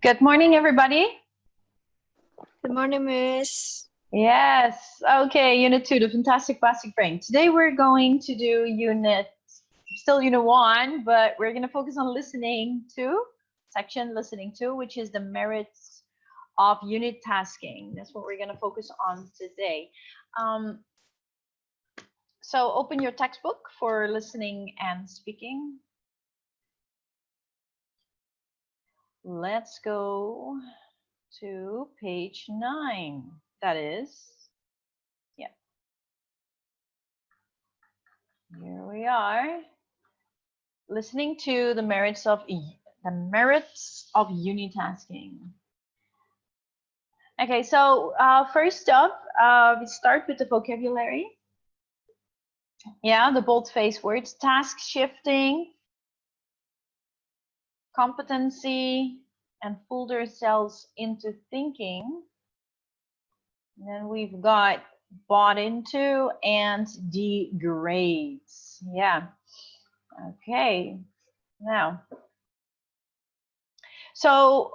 Good morning, everybody. Good morning, Miss. Yes, okay, Unit 2, the Fantastic Plastic Brain. Today we're going to do Unit 1, but we're going to focus on listening to, listening to, which is the merits of unit tasking. That's what we're going to focus on today. So open your textbook for listening and speaking. Let's go to page 9. That is, yeah. Here we are. Listening to the merits of unitasking. Okay, so first up, we start with the vocabulary. Yeah, the bold-faced words: task shifting, competency, and fool themselves into thinking. And then we've got bought into and degrades. Yeah. Okay. Now, so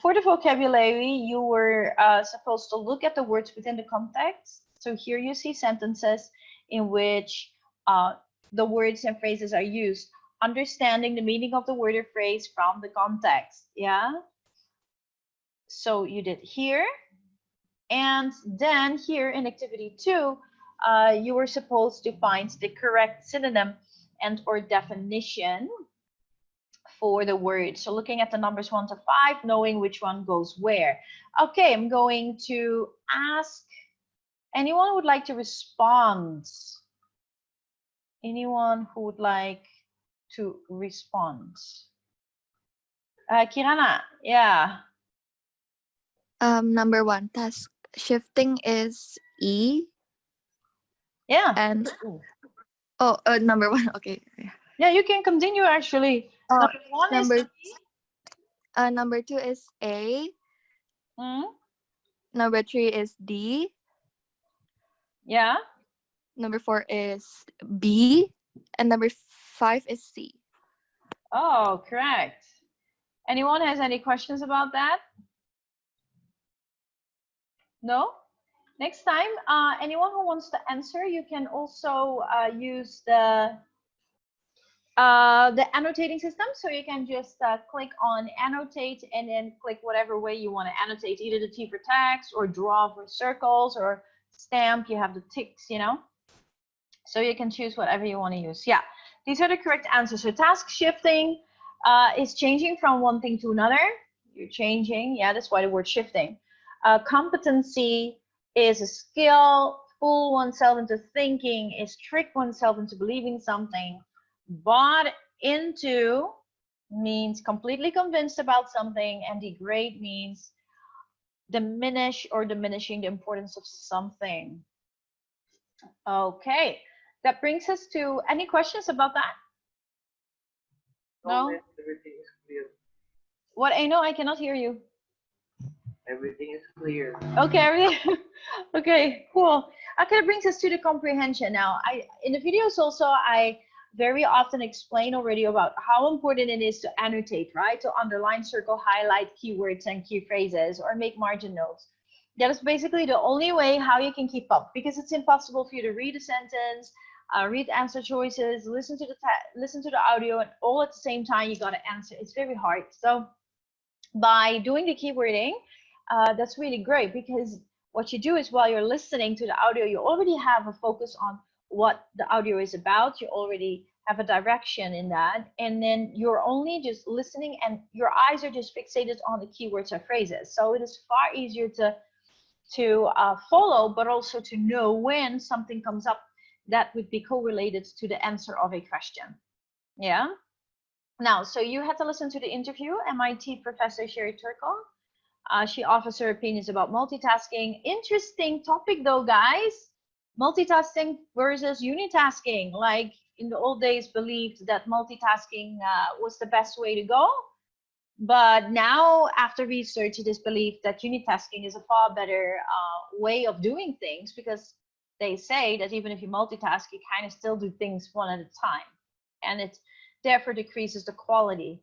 for the vocabulary, you were supposed to look at the words within the context. So here you see sentences in which the words and phrases are used, understanding the meaning of the word or phrase from the context. Yeah. So you did here. And then here in activity 2, you were supposed to find the correct synonym and or definition for the word. So looking at the numbers 1 to 5, knowing which one goes where. Okay, I'm going to ask anyone who would like to respond. Anyone who would like to respond? Kirana, yeah. Number 1, task shifting is E. Yeah. And number 1. Okay. Yeah, you can continue actually. Number 1 is E. Number 2 is A. Mm. Number 3 is D. Yeah. Number 4 is B. And number 5 is C. Oh, correct. Anyone has any questions about that? No? Next time, anyone who wants to answer, you can also use the annotating system. So you can just click on annotate and then click whatever way you want to annotate, either the T for text or draw for circles or stamp. You have the ticks, you know. So you can choose whatever you want to use. Yeah, these are the correct answers. So task shifting is changing from one thing to another. You're changing. Yeah, that's why the word shifting. Competency is a skill. Fool oneself into thinking is trick oneself into believing something. Bought into means completely convinced about something, and degrade means diminish or diminishing the importance of something. Okay, that brings us to any questions about that? No? Everything is clear. What? I know I cannot hear you. Everything is clear. Okay, okay, cool. Okay, that brings us to the comprehension now. In the videos also, I very often explain already about how important it is to annotate, right? To underline, circle, highlight keywords and key phrases, or make margin notes. That is basically the only way how you can keep up, because it's impossible for you to read a sentence, read answer choices, listen to the audio, and all at the same time you gotta answer. It's very hard. So by doing the keywording, that's really great, because what you do is while you're listening to the audio, you already have a focus on what the audio is about. You already have a direction in that, and then you're only just listening and your eyes are just fixated on the keywords or phrases. So it is far easier to follow, but also to know when something comes up that would be correlated to the answer of a question. Yeah. Now, so you had to listen to the interview, MIT professor Sherry Turkle. She offers her opinions about multitasking. Interesting topic though, guys. Multitasking versus unitasking. Like in the old days, believed that multitasking was the best way to go. But now, after research, it is believed that unitasking is a far better way of doing things, because they say that even if you multitask, you kind of still do things one at a time. And it therefore decreases the quality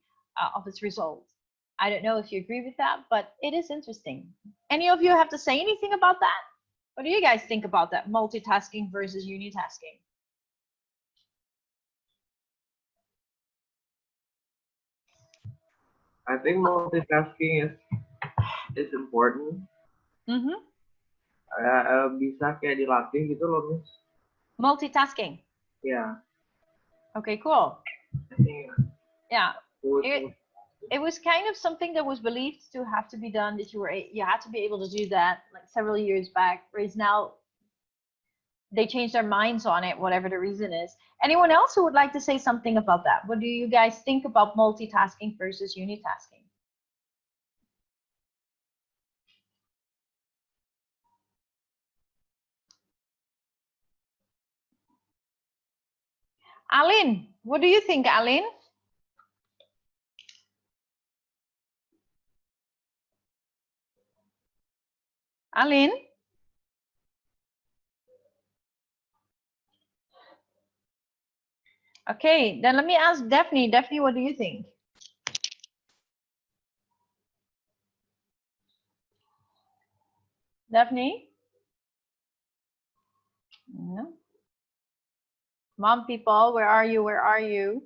of its results. I don't know if you agree with that, but it is interesting. Any of you have to say anything about that? Any of you have to say anything about that? What do you guys think about that? Multitasking versus unitasking? I think multitasking is important. Mm-hmm. Bisa kayak dilatih gitu loh, Miss. Multitasking. Yeah, Okay, cool. I think Yeah. would It was kind of something that was believed to have to be done, that you had to be able to do that like several years back, whereas now they changed their minds on it, whatever the reason is. Anyone else who would like to say something about that? What do you guys think about multitasking versus unitasking? Aline, what do you think, Aline? Aline? Okay, then let me ask Daphne. Daphne, what do you think? Daphne? No. Mom people, where are you? Where are you?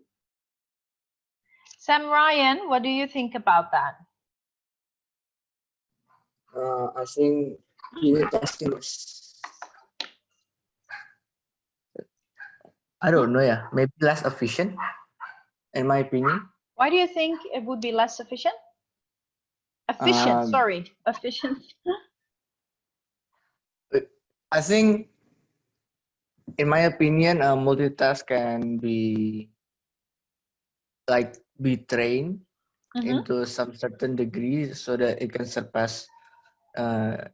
Sam Ryan, what do you think about that? I think unit testing is, I don't know, yeah, maybe less efficient, in my opinion. Why do you think it would be less efficient? Efficient, sorry, efficient. I think, in my opinion, multitask can be trained into some certain degree so that it can surpass the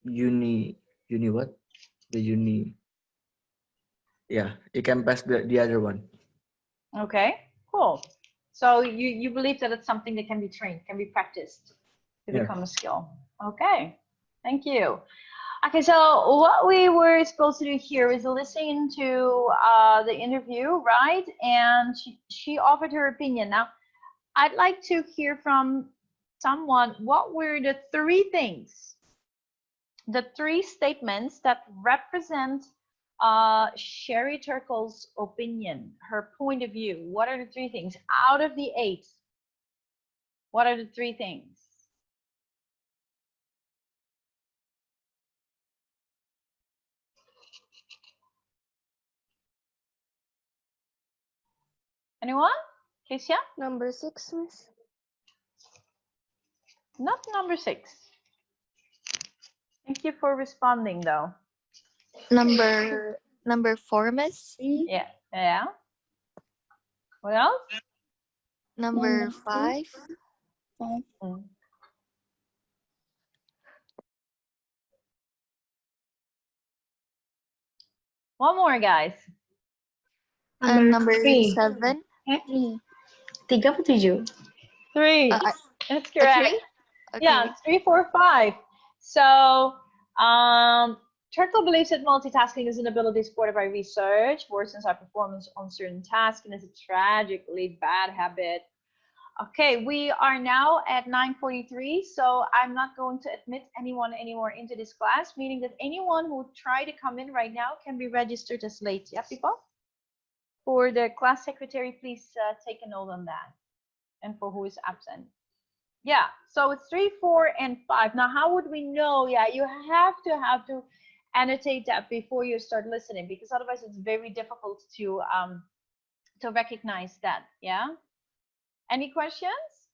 uni what? The uni. Yeah, it can pass the other one. Okay, cool. So you believe that it's something that can be trained, can be practiced to become a skill. Okay, thank you. Okay, so what we were supposed to do here is listen to the interview, right? And she offered her opinion. Now, I'd like to hear from someone, what were the three things, the three statements that represent Sherry Turkle's opinion, her point of view? What are the three things out of the 8? What are the three things? Anyone? Keisha? Number 6, Miss. Not number 6. Thank you for responding, though. Number 4, Miss. Yeah. Yeah. What else? Number 5. Mm. One more, guys. And number 3. 7. 3. 3 apa 7? 3. That's correct. 3? Okay. Yeah, 3, 4, 5. So, Turtle believes that multitasking is an ability supported by research, worsens our performance on certain tasks, and is a tragically bad habit. Okay, we are now at 9:43, so I'm not going to admit anyone anymore into this class, meaning that anyone who try to come in right now can be registered as late. Yeah, people? For the class secretary, please take a note on that. And for who is absent. Yeah, so it's 3, 4, and 5. Now, how would we know? Yeah, you have to annotate that before you start listening, because otherwise it's very difficult to recognize that. Yeah. Any questions?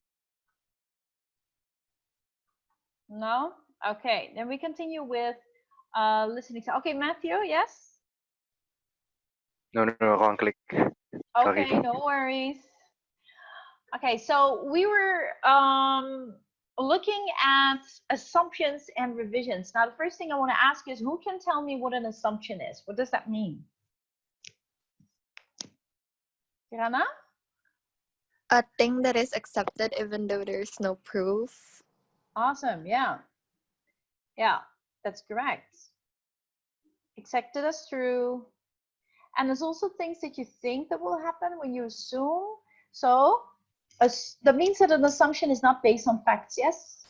No? Okay, then we continue with listening. Okay, Matthew, yes? No, ako ang click. Okay, Sorry. no worries. Okay, so we were looking at assumptions and revisions. Now, the first thing I want to ask is, who can tell me what an assumption is? What does that mean? Kirana? A thing that is accepted even though there's no proof. Awesome, yeah. Yeah, that's correct. Accepted as true. And there's also things that you think that will happen when you assume. So That means that an assumption is not based on facts, yes?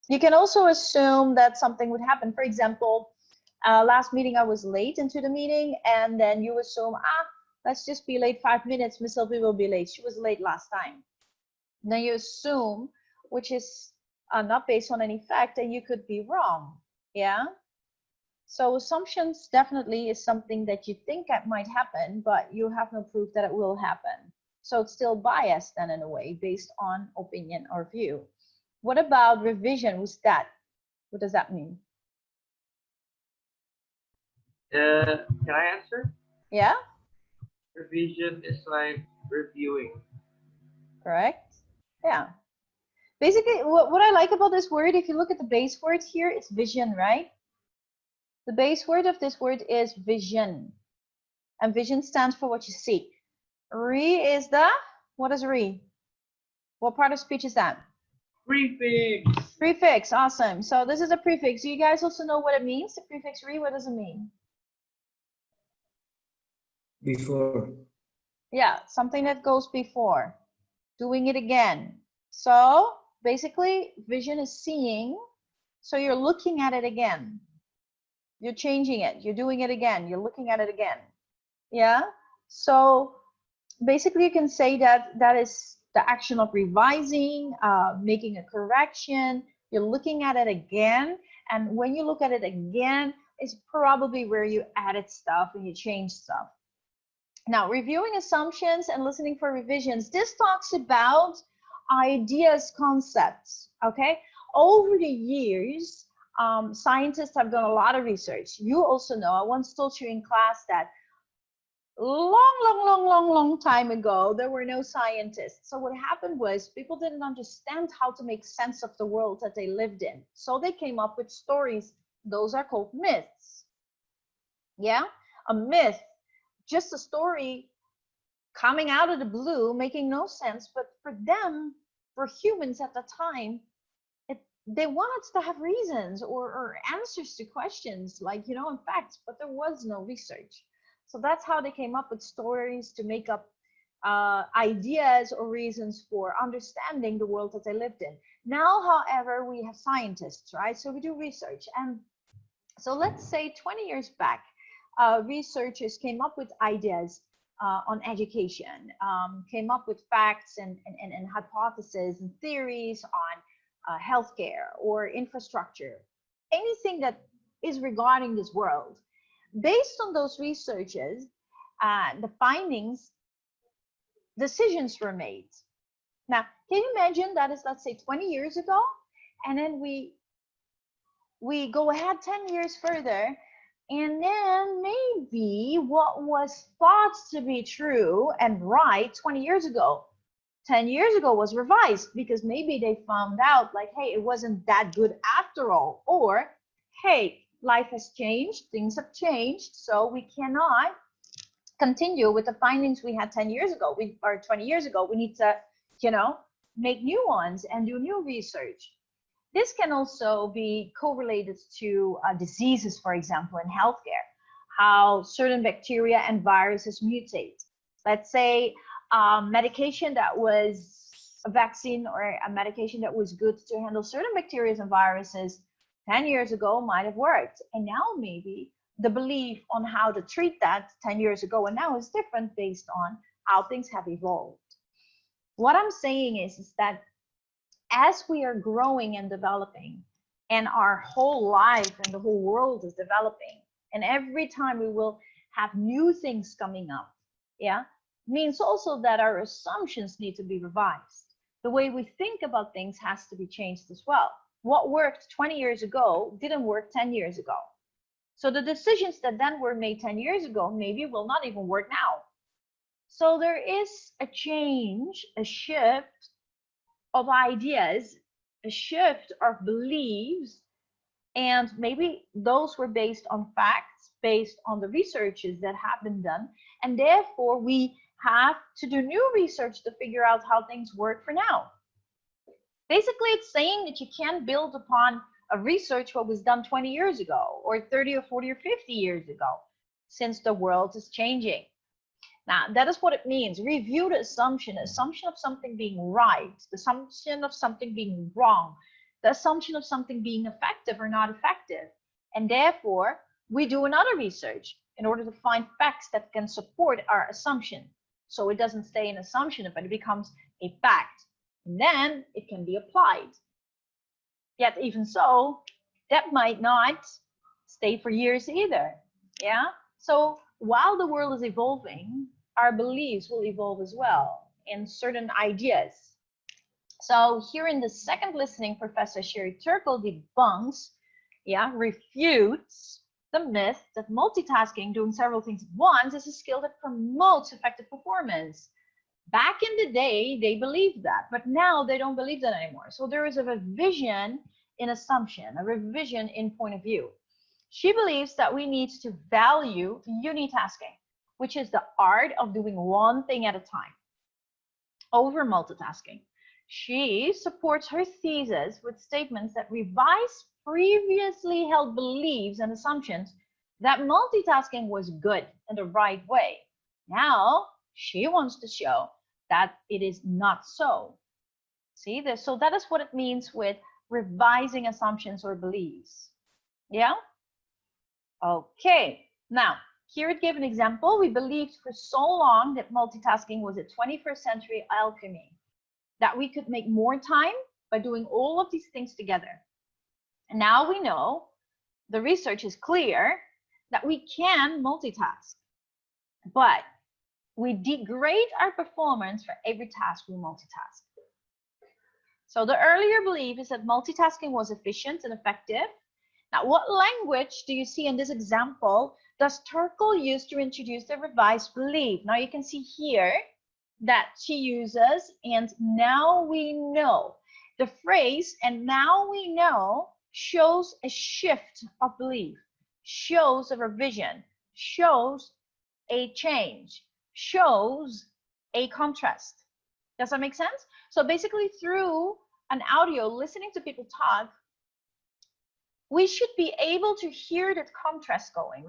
You can also assume that something would happen. For example, last meeting I was late into the meeting, and then you assume, let's just be late 5 minutes, Miss Sylvie will be late. She was late last time. Then you assume, which is not based on any fact, and you could be wrong, yeah? So assumptions definitely is something that you think that might happen, but you have no proof that it will happen. So it's still biased then in a way, based on opinion or view. What about revision? What's that? What does that mean? Can I answer? Yeah, Revision is like reviewing. correct. Yeah. Basically, what I like about this word, if you look at the base word here, it's vision, right? The base word of this word is vision. And vision stands for what you seek. Re is the, what is re? What part of speech is that? Prefix. Prefix, awesome. So this is a prefix. Do you guys also know what it means? The prefix re, what does it mean? Before. Yeah, something that goes before. Doing it again. So basically, vision is seeing. So you're looking at it again. You're changing it. You're doing it again. You're looking at it again. Yeah. So basically, you can say that that is the action of revising, making a correction. You're looking at it again. And when you look at it again, it's probably where you added stuff and you changed stuff. Now, reviewing assumptions and listening for revisions. This talks about ideas, concepts, okay? Over the years, scientists have done a lot of research. You also know, I once told you in class that long time ago, there were no scientists. So what happened was people didn't understand how to make sense of the world that they lived in. So they came up with stories. Those are called myths. Yeah, a myth, just a story coming out of the blue, making no sense. But for them, for humans at the time, they wanted to have reasons or answers to questions, like, and facts, but there was no research. So that's how they came up with stories to make up ideas or reasons for understanding the world that they lived in. Now, however, we have scientists, right? So we do research. And so let's say 20 years back, researchers came up with ideas on education, came up with facts and hypotheses and theories on healthcare or infrastructure, anything that is regarding this world. Based on those researches, the findings, decisions were made. Now, can you imagine that is, let's say, 20 years ago, and then we go ahead 10 years further, and then maybe what was thought to be true and right 20 years ago, 10 years ago was revised because maybe they found out like, hey, it wasn't that good after all. Or, hey, life has changed, things have changed, so we cannot continue with the findings we had 10 years ago or 20 years ago. We need to, make new ones and do new research. This can also be correlated to diseases, for example, in healthcare, how certain bacteria and viruses mutate. Let's say medication that was a vaccine or a medication that was good to handle certain bacteria and viruses 10 years ago might have worked. And now maybe the belief on how to treat that 10 years ago and now is different based on how things have evolved. What I'm saying is that as we are growing and developing, and our whole life and the whole world is developing, and every time we will have new things coming up, yeah, means also that our assumptions need to be revised. The way we think about things has to be changed as well. What worked 20 years ago didn't work 10 years ago. So the decisions that then were made 10 years ago maybe will not even work now. So there is a change, a shift of ideas, a shift of beliefs, and maybe those were based on facts, based on the researches that have been done, and therefore we have to do new research to figure out how things work for now. Basically, it's saying that you can't build upon a research what was done 20 years ago, or 30 or 40 or 50 years ago, since the world is changing. Now, that is what it means. Review the assumption of something being right, the assumption of something being wrong, the assumption of something being effective or not effective. And therefore, we do another research in order to find facts that can support our assumption. So it doesn't stay an assumption, but it becomes a fact. And then it can be applied. Yet even so, that might not stay for years either. Yeah? So while the world is evolving, our beliefs will evolve as well in certain ideas. So here in the second listening, Professor Sherry Turkle debunks, refutes the myth that multitasking, doing several things at once, is a skill that promotes effective performance. Back in the day, they believed that, but now they don't believe that anymore. So there is a revision in assumption, a revision in point of view. She believes that we need to value unitasking, which is the art of doing one thing at a time, over multitasking. She supports her thesis with statements that revise previously held beliefs and assumptions that multitasking was good and the right way. Now, she wants to show that it is not so. See this? So that is what it means with revising assumptions or beliefs. Yeah? Okay. Now, here it gave an example. We believed for so long that multitasking was a 21st century alchemy, that we could make more time by doing all of these things together. And now we know, the research is clear, that we can multitask, but we degrade our performance for every task we multitask. So the earlier belief is that multitasking was efficient and effective. Now, what language do you see in this example does Turkle use to introduce the revised belief? Now you can see here that she uses "and now we know." The phrase "and now we know" shows a shift of belief, shows a revision, shows a change, shows a contrast. Does that make sense? So basically, through an audio, listening to people talk, we should be able to hear that contrast going.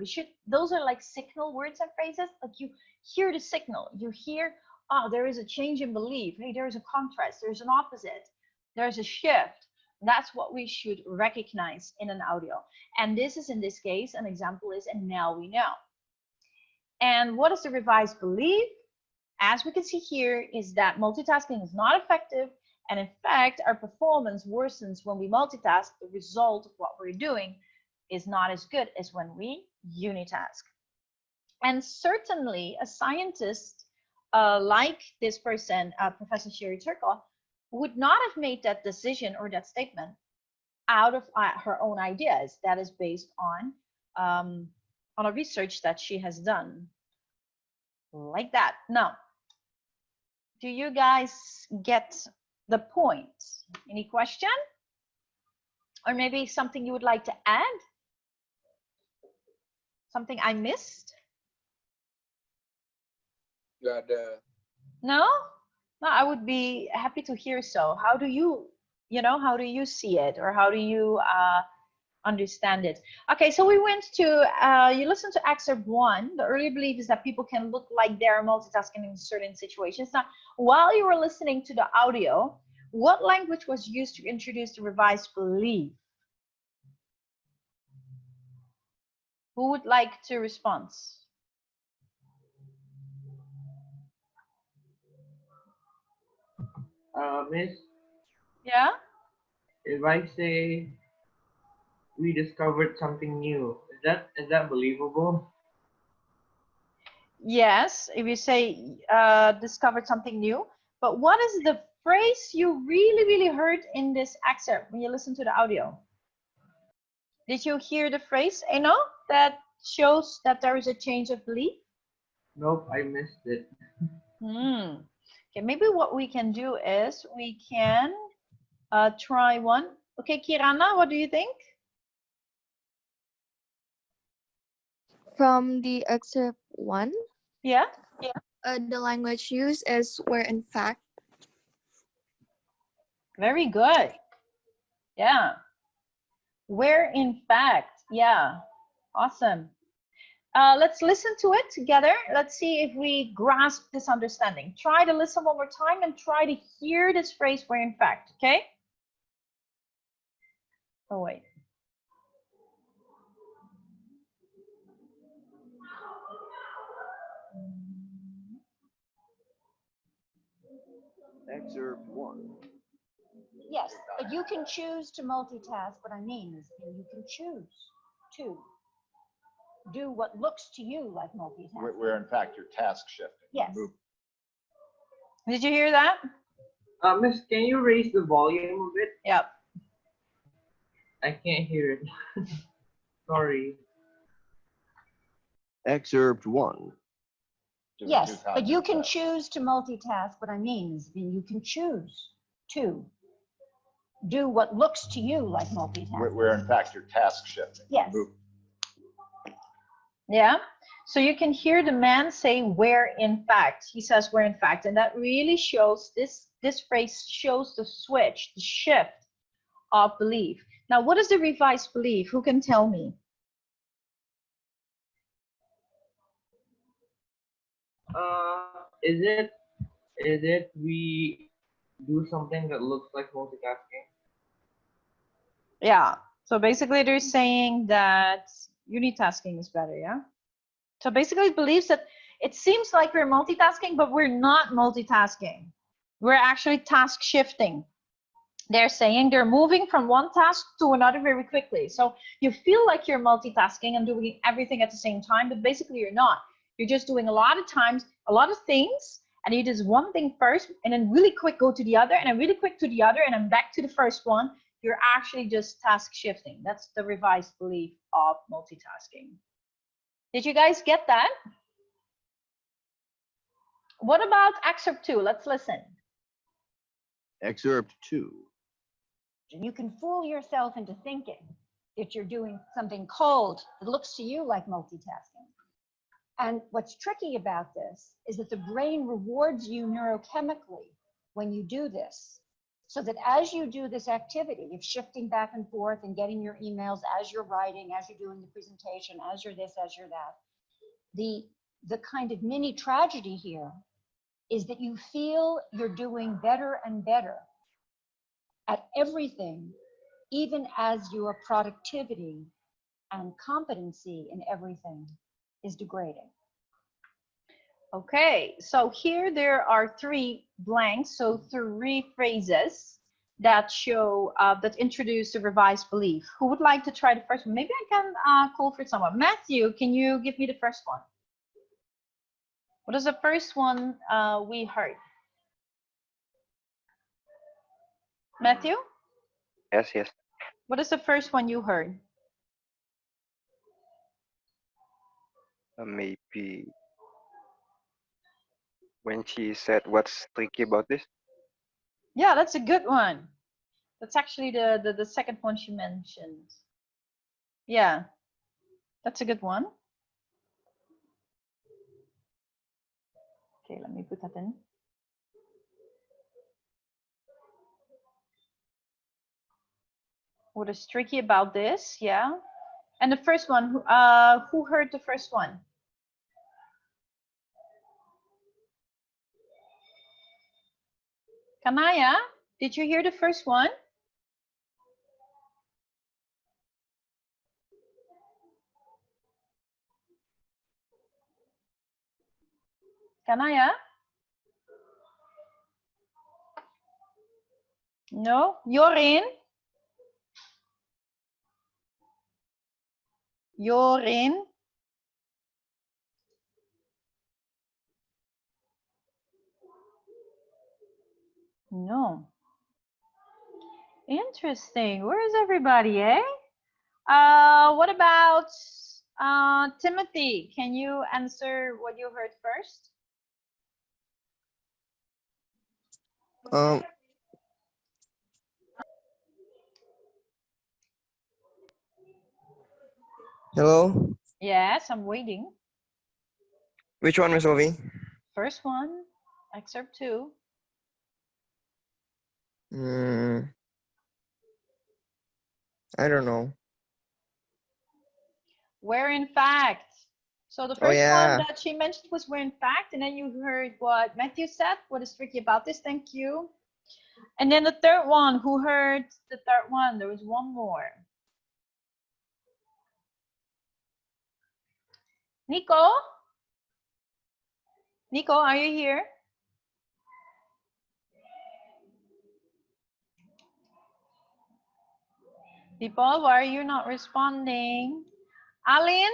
Those are like signal words and phrases. Like you hear the signal, you hear, oh, there is a change in belief. Hey, there's a contrast, there's an opposite, there's a shift. That's what we should recognize in an audio. And this is, in this case, an example is "and now we know." And what is the revised belief? As we can see here, is that multitasking is not effective, and in fact, our performance worsens when we multitask. The result of what we're doing is not as good as when we unitask. And certainly, a scientist like this person, Professor Sherry Turkle, would not have made that decision or that statement out of her own ideas. That is based on a research that she has done. Like that. Now, do you guys get the point? Any question? Or maybe something you would like to add? Something I missed? Gak ada. No? No, I would be happy to hear so. How do you see it, or how do you understand it? Okay, so we went to, you listened to excerpt 1. The earlier belief is that people can look like they're multitasking in certain situations. Now, while you were listening to the audio, what language was used to introduce the revised belief? Who would like to respond? Miss, Yeah? if I say we discovered something new, is that believable? Yes, if you say discovered something new. But what is the phrase you really, really heard in this excerpt when you listen to the audio? Did you hear the phrase, Eno, that shows that there is a change of belief? Nope, I missed it. Okay, maybe what we can do is we can try one. Okay, Kirana, what do you think? From the excerpt 1, Yeah? the language used is "where in fact." Very good. Yeah. Where in fact, yeah. Awesome. Let's listen to it together. Let's see if we grasp this understanding. Try to listen one more time and try to hear this phrase where in fact, okay? Oh, wait. Excerpt 1. Yes, but you can choose to multitask. What I mean is you can choose to do what looks to you like multitasking. Where in fact you're task shifting. Yes. Did you hear that? Miss, can you raise the volume a bit? Yep. I can't hear it. Sorry. Excerpt 1. Yes, but you can choose to multitask. What I mean is you can choose to do what looks to you like multitasking. Where in fact you're task shifting. Yes. Yeah. So you can hear the man say where in fact. He says where in fact, and that really shows this phrase shows the switch, the shift of belief. Now, what is the revised belief? Who can tell me? Is it we do something that looks like multitasking? Yeah. So basically they're saying that unitasking is better, yeah? So basically it believes that it seems like we're multitasking, but we're not multitasking. We're actually task shifting. They're saying they're moving from one task to another very quickly. So you feel like you're multitasking and doing everything at the same time, but basically you're not. You're just doing a lot of times, a lot of things, and you do one thing first, and then really quick go to the other, and then really quick to the other, and then back to the first one. You're actually just task shifting. That's the revised belief of multitasking. Did you guys get that? What about excerpt 2? Let's listen. Excerpt 2. You can fool yourself into thinking that you're doing something cold that looks to you like multitasking. And what's tricky about this is that the brain rewards you neurochemically when you do this. So that as you do this activity of shifting back and forth and getting your emails as you're writing, as you're doing the presentation, as you're this, as you're that, the kind of mini tragedy here is that you feel you're doing better and better at everything, even as your productivity and competency in everything is degrading. Okay, so here there are 3 blanks, so 3 phrases that show, that introduce the revised belief. Who would like to try the first one? Maybe I can call for someone. Matthew, can you give me the first one? What is the first one we heard? Matthew? Yes. What is the first one you heard? Maybe when she said what's tricky about this. Yeah, that's a good one. That's actually the second one she mentioned. Yeah, that's a good one. Okay, let me put that in. What is tricky about this? Yeah. And the first one, who heard the first one? Kanaya, did you hear the first one? Kanaya? No? Jorin? Jorin? No. Interesting. Where is everybody, eh? What about Timothy? Can you answer what you heard first? Um, Hello? Yes, I'm waiting. Which one, Miss Ovi? First one, excerpt 2. I don't know. Where in fact? So the Oh first one yeah. that she mentioned was we're in fact, and then you heard what Matthew said. What is tricky about this? Thank you. And then the third one, who heard the third one? There was one more. Nico? Nico, are you here? People, why are you not responding? Aline?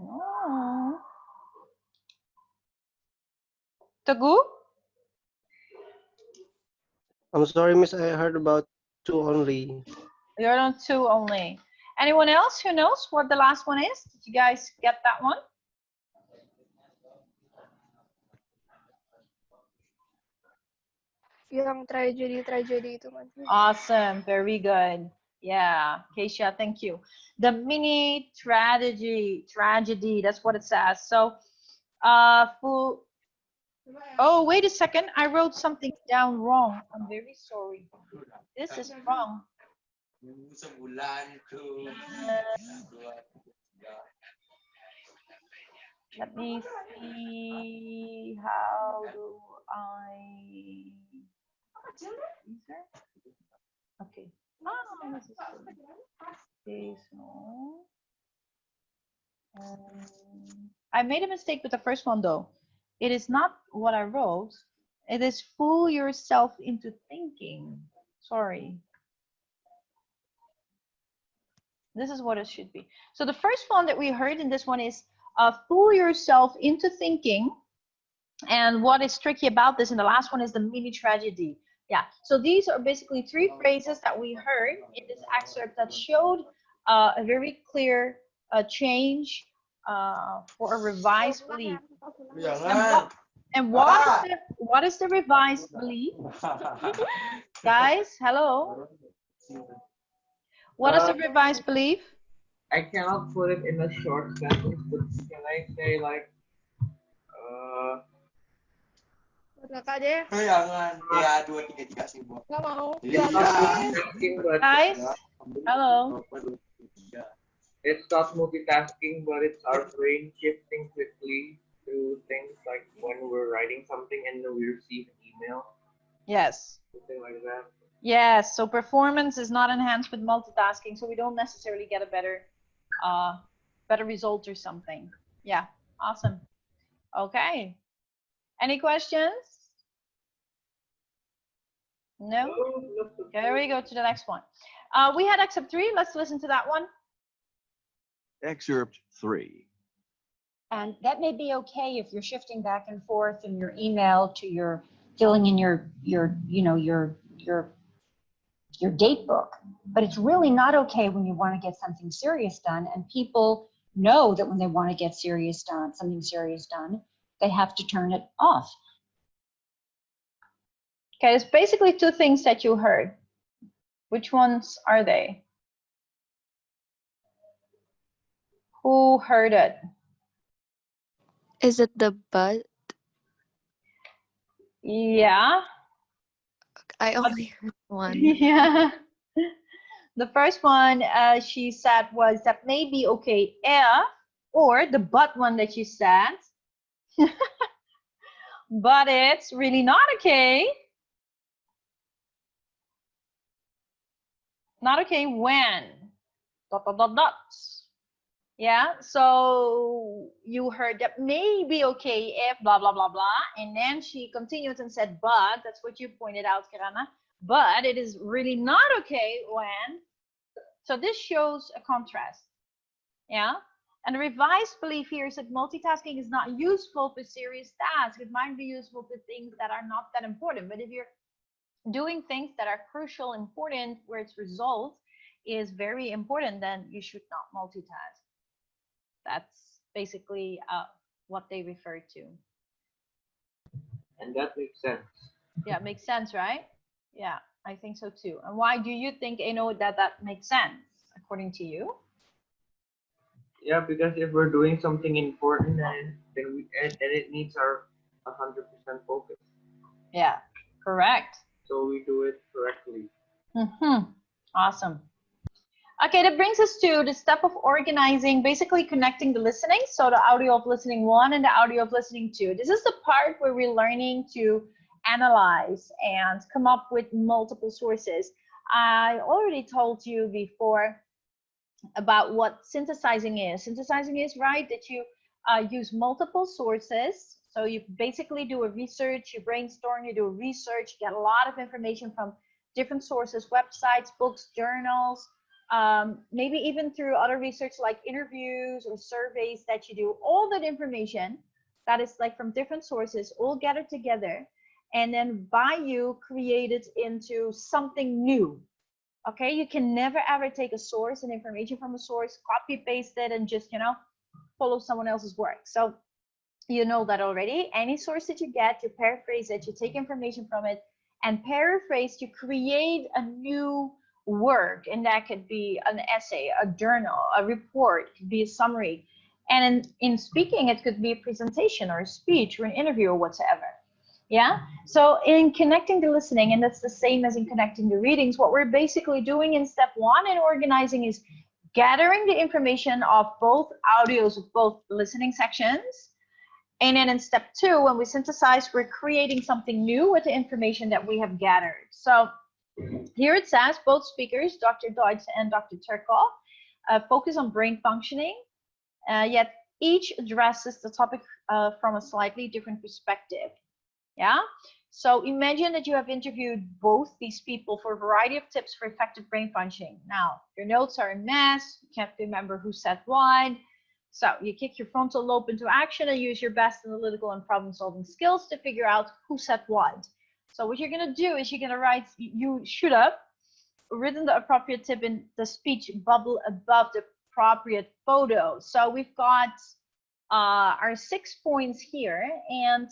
No. Tagu? I'm sorry, miss. I heard about two only. You're on 2 only. Anyone else who knows what the last one is? Did you guys get that one? Yung tragedy itu kan. Awesome, very good. Yeah, Keisha, thank you. The mini tragedy, that's what it says. So, oh, wait a second, I wrote something down wrong. I'm very sorry. This is wrong. Let me see, how do I... Okay. Oh, this is okay, so... I made a mistake with the first one though. It is not what I wrote. It is fool yourself into thinking. Sorry. This is what it should be. So the first one that we heard in this one is fool yourself into thinking. And what is tricky about this, and the last one is the mini tragedy. Yeah, so these are basically 3 phrases that we heard in this excerpt that showed a very clear change for a revised belief. And what is the revised belief? Guys, hello? What is the revised belief? I cannot put it in a short sentence, but can I say like, it's not multitasking, but Guys, hello? it's not multitasking, but it's our brain shifting quickly to things like when we're writing something and then we receive an email, Yes. something like that. Yes, so performance is not enhanced with multitasking, so we don't necessarily get a better result or something. Yeah, awesome. Okay. Any questions? No? Okay, we go to the next one. We had excerpt 3. Let's listen to that one. Excerpt 3. And that may be okay if you're shifting back and forth in your email to your filling in your date book. But it's really not okay when you want to get something serious done, and people know that when they want to get something serious done, they have to turn it off. Okay, it's basically 2 things that you heard. Which ones are they? Who heard it? Is it the but? Yeah. I only heard one. Yeah. The first one she said was that may be okay if, or the but one that you said. But it's really not okay. Not okay when. ... Yeah, so you heard that may be okay if blah, blah, blah, blah. And then she continued and said, but, that's what you pointed out, Kirana. But it is really not okay when. So this shows a contrast. Yeah. And the revised belief here is that multitasking is not useful for serious tasks. It might be useful for things that are not that important. But if you're doing things that are crucial, important, where its result is very important, then you should not multitask. That's basically what they refer to. And that makes sense. Yeah, it makes sense, right? Yeah, I think so too. And why do you think, Eno, that makes sense, according to you? Yeah, because if we're doing something important and then it needs our 100% focus. Yeah, correct. so we do it correctly. Awesome. Okay, that brings us to the step of organizing, basically connecting the listening. So the audio of listening 1 and the audio of listening 2. This is the part where we're learning to analyze and come up with multiple sources. I already told you before about what synthesizing is. Synthesizing is, right, that you use multiple sources. So you basically do a research, you brainstorm, you do a research, you get a lot of information from different sources, websites, books, journals, maybe even through other research like interviews or surveys that you do. All that information that is like from different sources all gathered together, and then by you create it into something new. Okay, you can never ever take a source and information from a source, copy paste it, and just, follow someone else's work. So you know that already. Any source that you get, you paraphrase it, you take information from it and paraphrase to create a new work. And that could be an essay, a journal, a report, it could be a summary. And in speaking, it could be a presentation or a speech or an interview or whatsoever. Yeah, so in connecting the listening, and that's the same as in connecting the readings, what we're basically doing in step 1 in organizing is gathering the information of both audios of both listening sections. And then in step 2, when we synthesize, we're creating something new with the information that we have gathered. So here it says both speakers, Dr. Deutsch and Dr. Turkov, focus on brain functioning, yet each addresses the topic from a slightly different perspective. Yeah, so imagine that you have interviewed both these people for a variety of tips for effective brain functioning. Now, your notes are a mess, you can't remember who said what. So you kick your frontal lobe into action and use your best analytical and problem solving skills to figure out who said what. So what you're going to do is you're going to write, you should have written the appropriate tip in the speech bubble above the appropriate photo. So we've got our 6 points here, and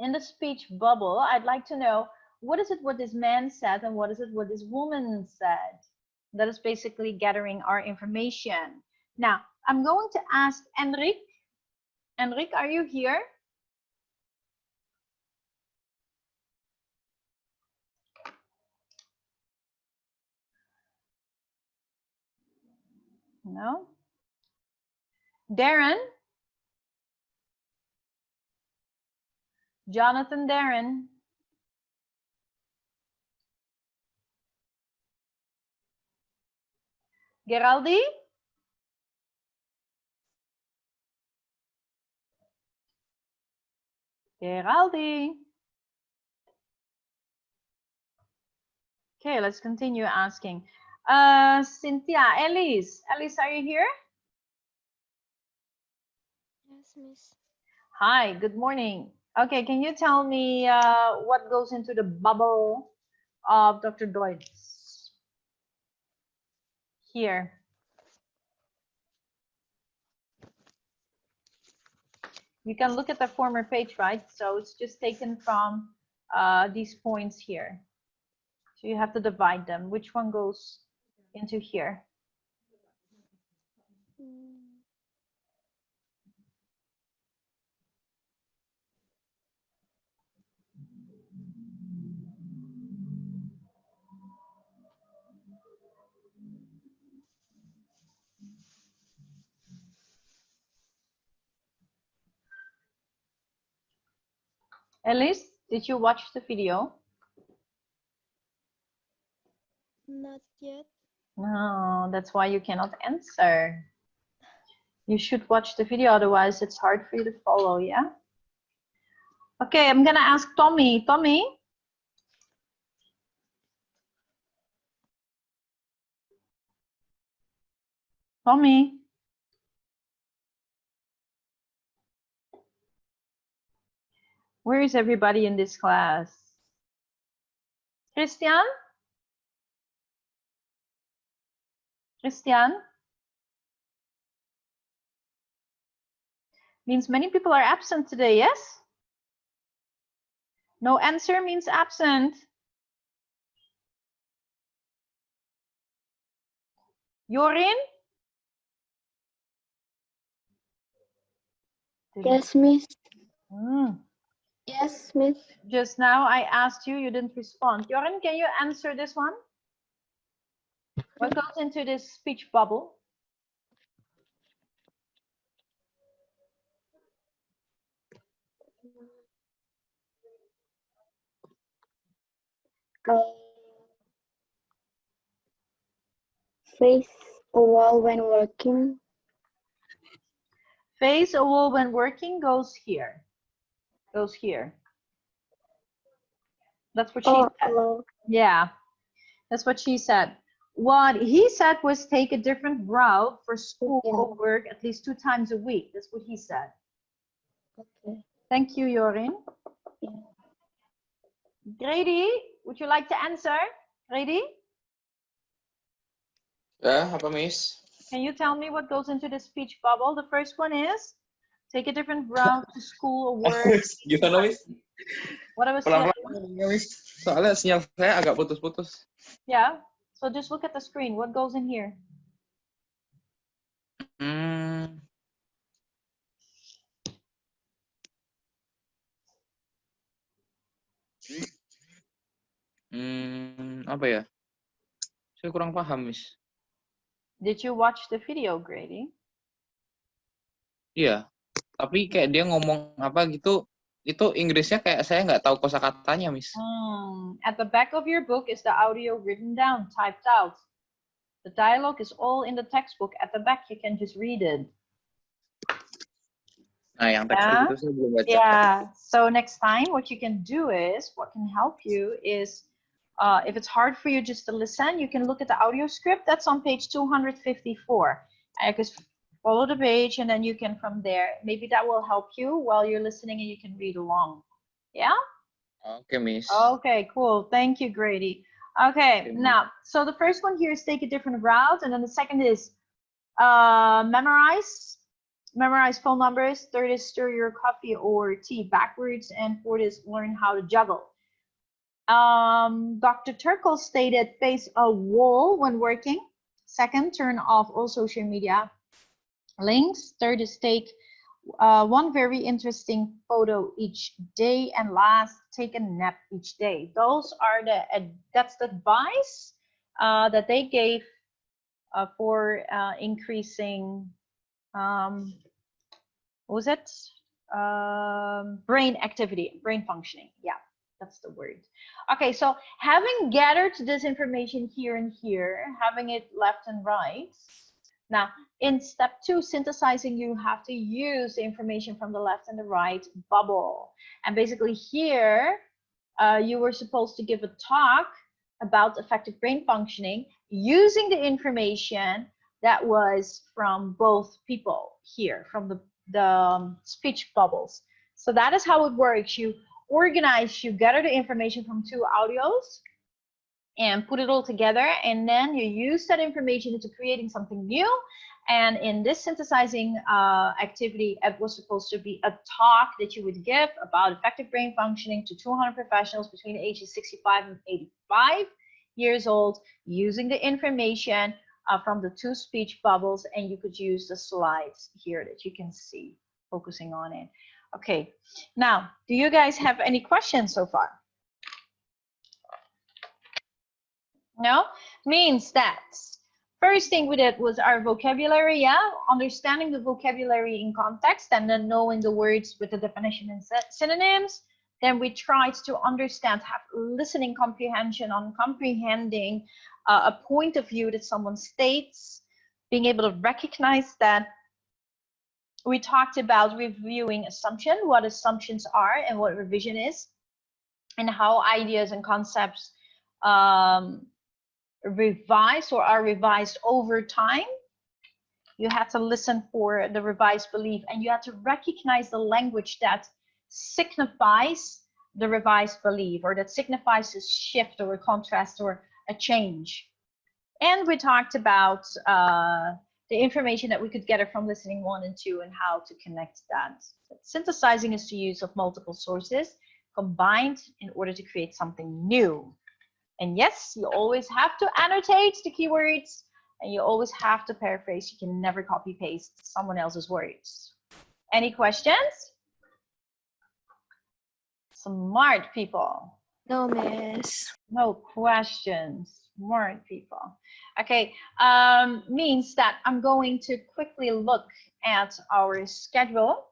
in the speech bubble, I'd like to know, what is it what this man said and what is it what this woman said? That is basically gathering our information. Now, I'm going to ask Enric. Enric, are you here? No? Darren? Jonathan Darren? Geraldi? Geraldi? Okay, let's continue asking. Cynthia, Elise, are you here? Yes, Miss. Hi, good morning. Okay, can you tell me what goes into the bubble of Dr. Deutsch here? You can look at the former page, right? So it's just taken from these points here. So you have to divide them. Which one goes into here? Elise, did you watch the video? Not yet. No, that's why you cannot answer. You should watch the video, otherwise it's hard for you to follow, yeah? Okay, I'm gonna ask Tommy. Tommy? Tommy? Where is everybody in this class? Christian? Christian? Means many people are absent today, yes? No answer means absent. Jorin? Yes, Miss. Yes, Miss. Just now I asked you, you didn't respond. Jorin, can you answer this one? What goes into this speech bubble? Face a wall when working. Face a wall when working goes here. Goes here. That's what she said. Yeah, that's what she said. What he said was take a different route for school or work at least 2 times a week. That's what he said. Okay. Thank you, Jorin. Yeah. Grady, would you like to answer? Grady, Ya, apa Miss? can you tell me what goes into the speech bubble? The first one is take a different route to school or work. Gimana Miss? What I was Pelan-pelan ya Miss. Soalnya sinyal saya agak putus-putus. Yeah. So just look at the screen. What goes in here? Apa ya? Saya kurang paham, Miss. Did you watch the video, Grady? Iya. Tapi kayak dia ngomong apa gitu, itu Inggrisnya kayak saya nggak tahu kosakatanya, Miss. At the back of your book is the audio written down, typed out. The dialogue is all in the textbook. At the back, you can just read it. Nah, yang textbook itu saya belum baca. Yeah. So next time, what you can do is, what can help you is, if it's hard for you just to listen, you can look at the audio script. That's on page 254. I just follow the page, and then you can from there. Maybe that will help you while you're listening, and you can read along. Yeah. Okay, Miss. Okay, cool. Thank you, Grady. Okay, now, so the first one here is take a different route, and then the second is memorize phone numbers. Third is stir your coffee or tea backwards, and fourth is learn how to juggle. Dr. Turkle stated face a wall when working. Second, turn off all social media links. Third is take one very interesting photo each day, and last, take a nap each day. Those are that's the advice that they gave for increasing what was it? Brain activity, brain functioning. Yeah, that's the word. Okay, so having gathered this information here and here, having it left and right. Now, in step 2, synthesizing, you have to use the information from the left and the right bubble. And basically here, you were supposed to give a talk about effective brain functioning using the information that was from both people here, from the speech bubbles. So that is how it works. You organize, you gather the information from 2 audios and put it all together, and then you use that information into creating something new. And in this synthesizing activity, it was supposed to be a talk that you would give about effective brain functioning to 200 professionals between the ages 65 and 85 years old, using the information from the 2 speech bubbles, and you could use the slides here that you can see, focusing on it. Okay, now, do you guys have any questions so far? No? Means that first thing we did was our vocabulary, yeah? Understanding the vocabulary in context, and then knowing the words with the definition and synonyms. Then we tried to understand, have listening comprehension on comprehending a point of view that someone states, being able to recognize that. We talked about reviewing assumption, what assumptions are and what revision is, and how ideas and concepts revised or are revised over time. You had to listen for the revised belief, and you had to recognize the language that signifies the revised belief, or that signifies a shift or a contrast or a change. And we talked about the information that we could gather from listening 1 and 2 and how to connect that. Synthesizing is the use of multiple sources combined in order to create something new. And yes, you always have to annotate the keywords, and you always have to paraphrase. You can never copy paste someone else's words. Any questions? Smart people. No, miss. No questions. Smart people. Okay, means that I'm going to quickly look at our schedule.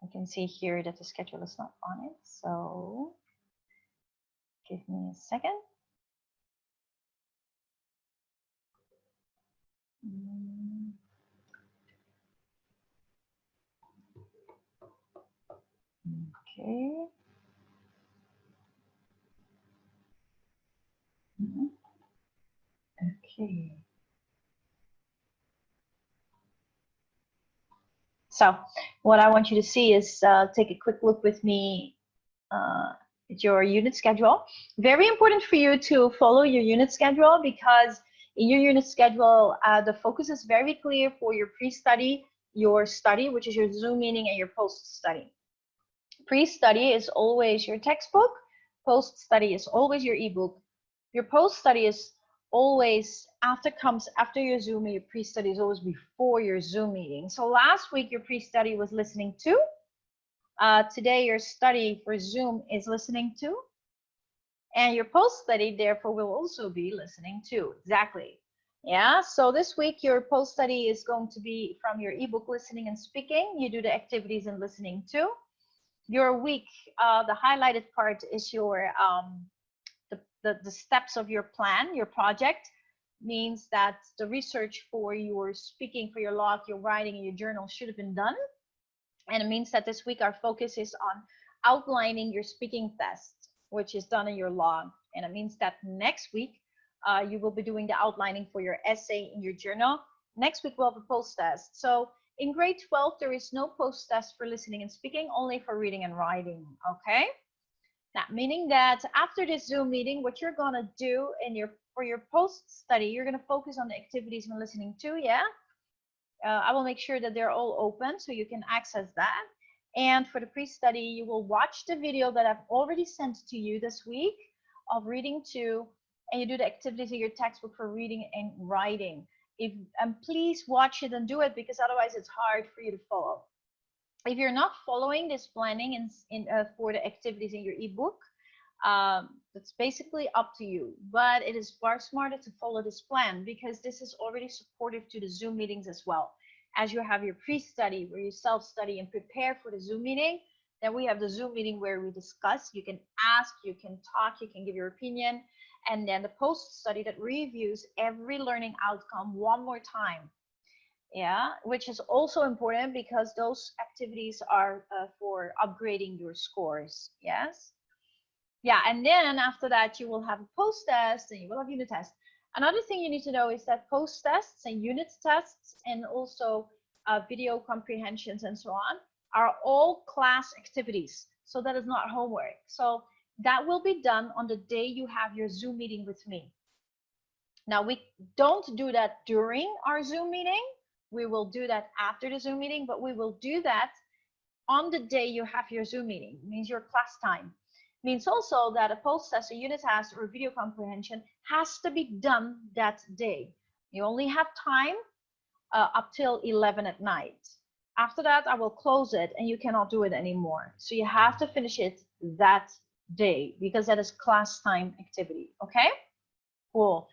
I can see here that the schedule is not on it, so give me a second. Okay. Okay. So what I want you to see is take a quick look with me at your unit schedule. Very important for you to follow your unit schedule, because in your unit schedule, the focus is very clear for your pre-study, your study, which is your Zoom meeting, and your post-study. Pre-study is always your textbook. Post-study is always your ebook. Your post-study is always comes after your Zoom, and your pre-study is always before your Zoom meeting. So last week, your pre-study was listening to. Today, your study for Zoom is listening to. And your post-study, therefore, will also be listening to. Exactly. Yeah, so this week, your post-study is going to be from your ebook, listening and speaking. You do the activities and listening to. Your week, the highlighted part is your the steps of your plan, your project. Means that the research for your speaking, for your log, your writing, and your journal should have been done. And it means that this week our focus is on outlining your speaking test, which is done in your log. And it means that next week you will be doing the outlining for your essay in your journal. Next week we'll have a post test. So in grade 12, there is no post test for listening and speaking, only for reading and writing, okay? Now, meaning that after this Zoom meeting, what you're gonna do for your post study, you're gonna focus on the activities and listening to, yeah? I will make sure that they're all open so you can access that. And for the pre-study, you will watch the video that I've already sent to you this week of reading to, and you do the activities in your textbook for reading and writing. And please watch it and do it, because otherwise it's hard for you to follow. If you're not following this planning for the activities in your ebook, that's basically up to you. But it is far smarter to follow this plan, because this is already supportive to the Zoom meetings as well. As you have your pre-study where you self-study and prepare for the Zoom meeting, then we have the Zoom meeting where we discuss. You can ask, you can talk, you can give your opinion. And then the post-study that reviews every learning outcome one more time. Yeah, which is also important, because those activities are for upgrading your scores. Yes. Yeah, and then after that, you will have a post test and you will have unit tests. Another thing you need to know is that post tests and unit tests, and also video comprehensions and so on, are all class activities. So that is not homework. So that will be done on the day you have your Zoom meeting with me. Now, we don't do that during our Zoom meeting. We will do that after the Zoom meeting, but we will do that on the day you have your Zoom meeting. It means your class time. It means also that a post test, a unit test, or a video comprehension has to be done that day. You only have time up till 11 at night. After that, I will close it and you cannot do it anymore. So you have to finish it that day, because that is class time activity. Okay, cool.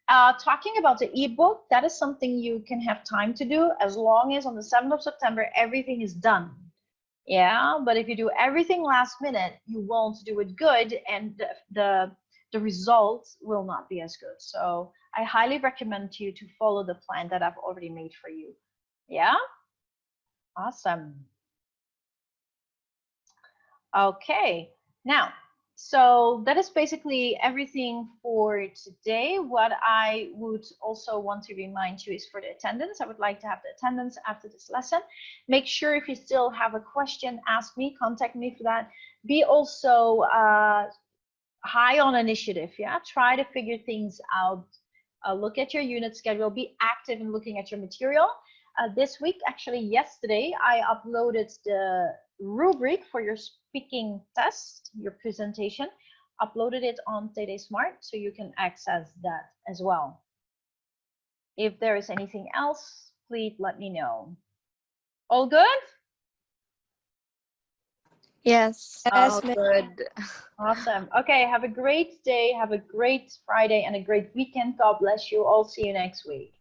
Talking about the ebook, that is something you can have time to do, as long as on the 7th of September everything is done. Yeah, but if you do everything last minute, you won't do it good, and the results will not be as good. So I highly recommend you to follow the plan that I've already made for you. Yeah, awesome. Okay, now, so that is basically everything for today. What I would also want to remind you is for the attendance. I would like to have the attendance after this lesson. Make sure if you still have a question, ask me, contact me for that. Be also high on initiative, yeah? Try to figure things out. Look at your unit schedule, be active in looking at your material. This week, actually yesterday, I uploaded the rubric for your speaking test, your presentation, uploaded it on TD Smart, so you can access that as well. If there is anything else, please let me know. All good? Yes. Oh, good. Awesome. Okay, have a great day. Have a great Friday and a great weekend. God bless you all. See you next week.